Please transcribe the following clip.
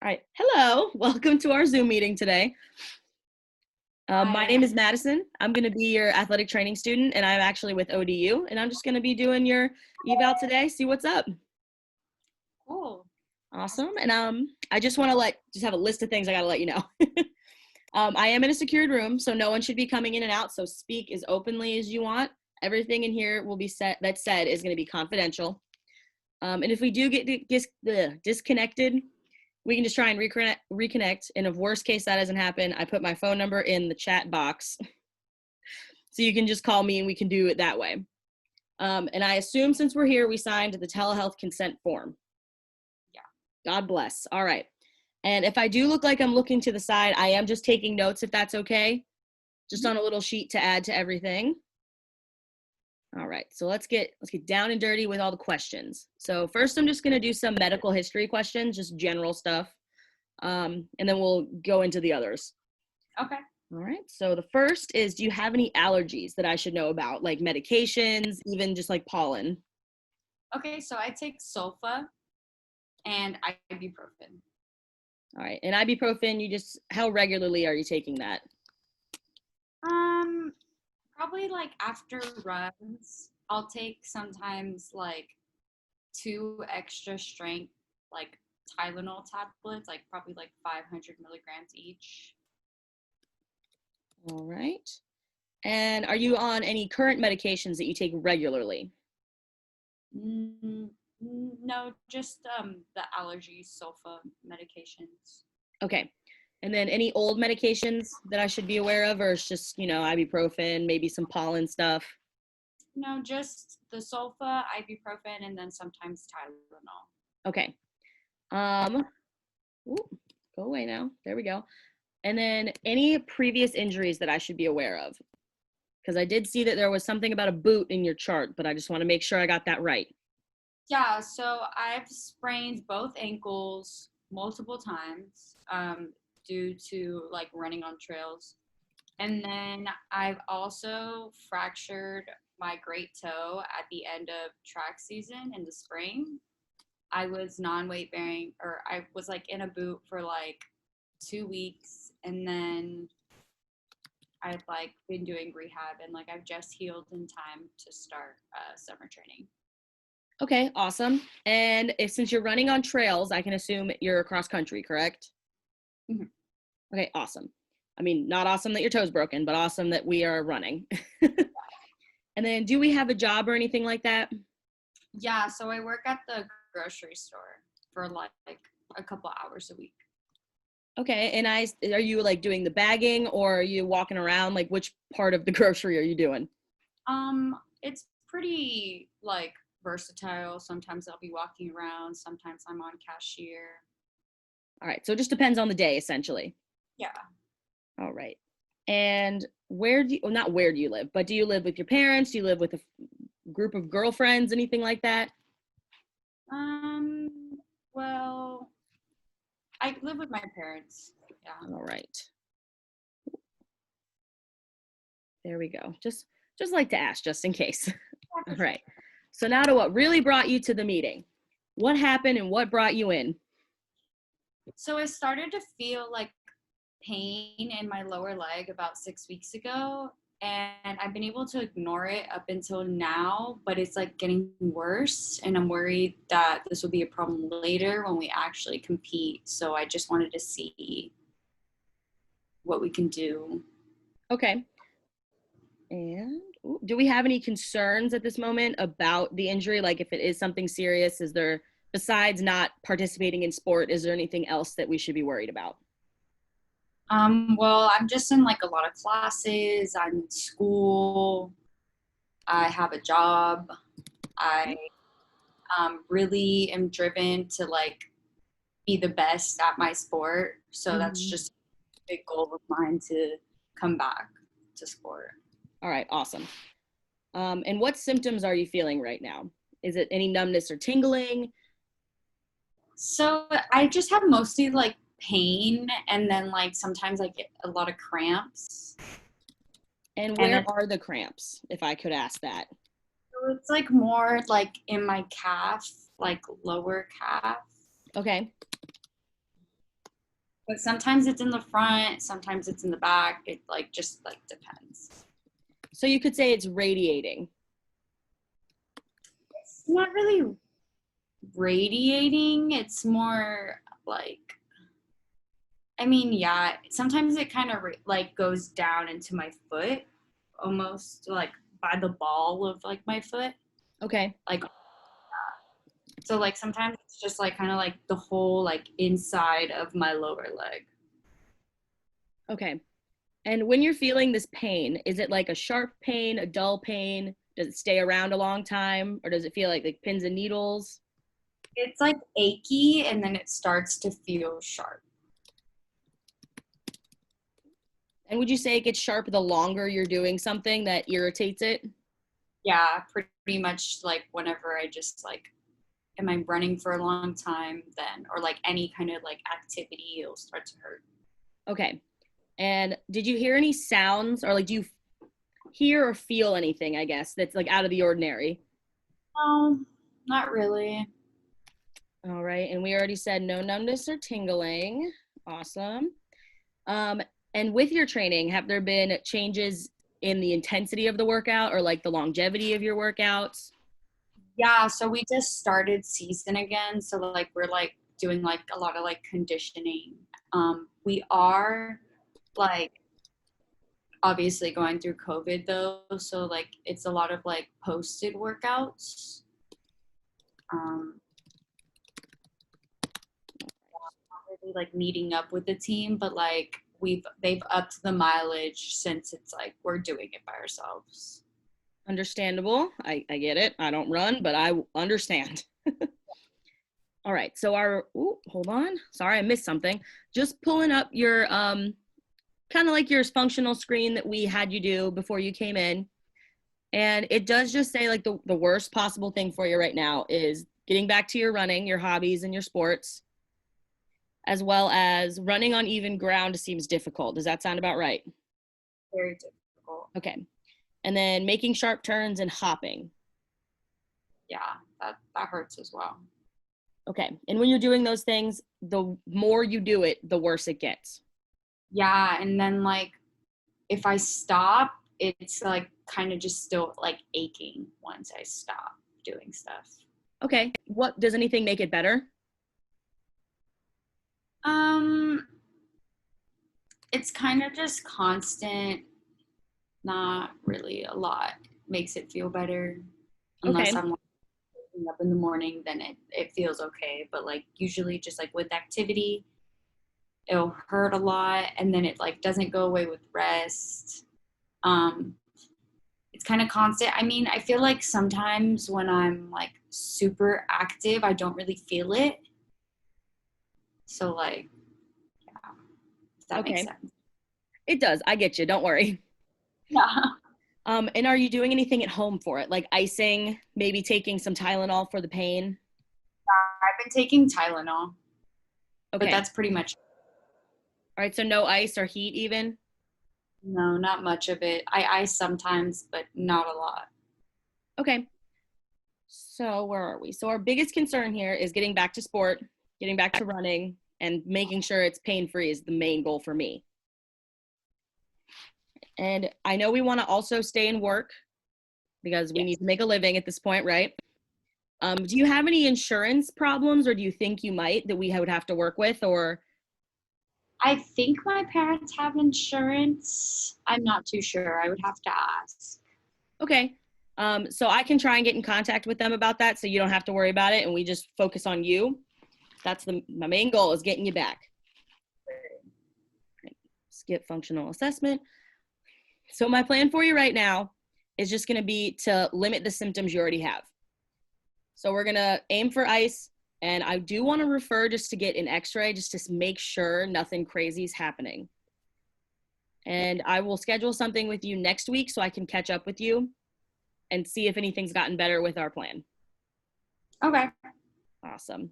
All right. Hello. Welcome to our Zoom meeting today. My Hi. name is Madison. I'm going to be your athletic training student, and I'm actually with ODU, and I'm just going to be doing your eval today, see what's up. Cool. Awesome. And I just want to just have a list of things I got to let you know. I am in a secured room, so no one should be coming in and out, so speak as openly as you want. Everything in here will be said is going to be confidential. And if we do get disconnected, we can just try and reconnect. And if worst case that doesn't happen, I put my phone number in the chat box. So you can just call me and we can do it that way. And I assume since we're here, we signed the telehealth consent form. Yeah. God bless. All right. And if I do look like I'm looking to the side, I am just taking notes if that's okay. Just on a little sheet to add to everything. All right, so let's get down and dirty with all the questions. So first, I'm just going to do some medical history questions, just general stuff, and then we'll go into the others. Okay. All right, so the first is, do you have any allergies that I should know about, like medications, even just like pollen? Okay, so I take sulfa and ibuprofen. All right, and ibuprofen, how regularly are you taking that? Um, Probably like after runs, I'll take sometimes like 2 extra strength like Tylenol tablets, like probably like 500 milligrams each. All right, and are you on any current medications that you take regularly? Mm, no, just the allergy sulfa medications. Okay. And then any old medications that I should be aware of, or it's just, ibuprofen, maybe some pollen stuff? No, just the sulfa, ibuprofen, and then sometimes Tylenol. Okay. Ooh, go away now. There we go. And then any previous injuries that I should be aware of? Because I did see that there was something about a boot in your chart, but I just want to make sure I got that right. Yeah, so I've sprained both ankles multiple times due to like running on trails. And then I've also fractured my great toe at the end of track season in the spring. I was non-weight bearing, or I was like in a boot for like 2 weeks, and then I've like been doing rehab, and like I've just healed in time to start summer training. Okay, awesome. And since you're running on trails, I can assume you're cross country, correct? Mhm. Okay, awesome. I mean, not awesome that your toe's broken, but awesome that we are running. And then do we have a job or anything like that? Yeah, so I work at the grocery store for like a couple hours a week. Okay, and are you like doing the bagging or are you walking around? Like which part of the grocery are you doing? It's pretty like versatile. Sometimes I'll be walking around, sometimes I'm on cashier. All right, so it just depends on the day essentially. Yeah. All right. And well, not where do you live, but do you live with your parents? Do you live with a group of girlfriends, anything like that? Well, I live with my parents. Yeah. All right. There we go. Just like to ask just in case. Yeah, All for sure. right. So now to what really brought you to the meeting. What happened and what brought you in? So I started to feel like pain in my lower leg about 6 weeks ago, and I've been able to ignore it up until now, but it's like getting worse, and I'm worried that this will be a problem later when we actually compete. So I just wanted to see what we can do. Okay. And do we have any concerns at this moment about the injury? Like if it is something serious, is there, besides not participating in sport, is there anything else that we should be worried about? Well, I'm just in like a lot of classes, I'm in school, I have a job, I really am driven to like be the best at my sport. So that's Mhm. just a big goal of mine to come back to sport. All right, awesome. And what symptoms are you feeling right now? Is it any numbness or tingling? So I just have mostly like pain, and then like sometimes I get a lot of cramps. And And where are the cramps, if I could ask that? it's like more like in my calf, like lower calf. Okay. But sometimes it's in the front, sometimes it's in the back. It like just like depends. So you could say it's radiating. It's not really radiating. It's more like, I mean, yeah, sometimes it kind of like goes down into my foot, almost like by the ball of like my foot. Okay. Like, so like sometimes it's just like kind of like the whole like inside of my lower leg. Okay. And when you're feeling this pain, is it like a sharp pain, a dull pain? Does it stay around a long time, or does it feel like pins and needles? It's like achy and then it starts to feel sharp. And would you say it gets sharp the longer you're doing something that irritates it? Yeah, pretty much like whenever I just like, am I running for a long time then, or like any kind of like activity, it'll start to hurt. Okay. And did you hear any sounds, or like do you hear or feel anything, I guess, that's like out of the ordinary? No, not really. All right. And we already said no numbness or tingling. Awesome. Um, and with your training, have there been changes in the intensity of the workout or like the longevity of your workouts? Yeah, so we just started season again. So like we're like doing like a lot of like conditioning. We are like obviously going through COVID though, so like it's a lot of like posted workouts. Um, not really like meeting up with the team, but like they've upped the mileage since it's like we're doing it by ourselves. Understandable. I get it. I don't run, but I understand. All right. So hold on. Sorry, I missed something. Just pulling up your kind of like your functional screen that we had you do before you came in. And it does just say like the worst possible thing for you right now is getting back to your running, your hobbies and your sports, as well as running on even ground seems difficult. Does that sound about right? Very difficult. Okay. And then making sharp turns and hopping. Yeah, that hurts as well. Okay. And when you're doing those things, the more you do it, the worse it gets. Yeah, and then like if I stop, it's like kind of just still like aching once I stop doing stuff. Okay. What does anything make it better? Um, it's kind of just constant, not really a lot. Makes it feel better. Unless Okay. I'm like, waking up in the morning, then it feels okay. But like usually just like with activity, it'll hurt a lot and then it like doesn't go away with rest. Um, it's kind of constant. I mean, I feel like sometimes when I'm like super active, I don't really feel it. So like, yeah, if that makes Okay. sense. It does. I get you. Don't worry. Yeah. And are you doing anything at home for it? Like icing, maybe taking some Tylenol for the pain? I've been taking Tylenol, but Okay. that's pretty much, All right. So no ice or heat even? no, not much of it. I ice sometimes, but not a lot. Okay. So where are we? So our biggest concern here is getting back to sport, getting back to running, and making sure it's pain-free is the main goal for me. And I know we want to also stay in work because we Yes. need to make a living at this point, right? Do you have any insurance problems, or do you think you might that we would have to work with? Or I think my parents have insurance. I'm not too sure. I would have to ask. okay, so I can try and get in contact with them about that, so you don't have to worry about it, and we just focus on you. That's my main goal is getting you back. Skip functional assessment. So my plan for you right now is just going to be to limit the symptoms you already have. So we're going to aim for ice. And I do want to refer just to get an x-ray just to make sure nothing crazy is happening. And I will schedule something with you next week so I can catch up with you and see if anything's gotten better with our plan. Okay. Awesome.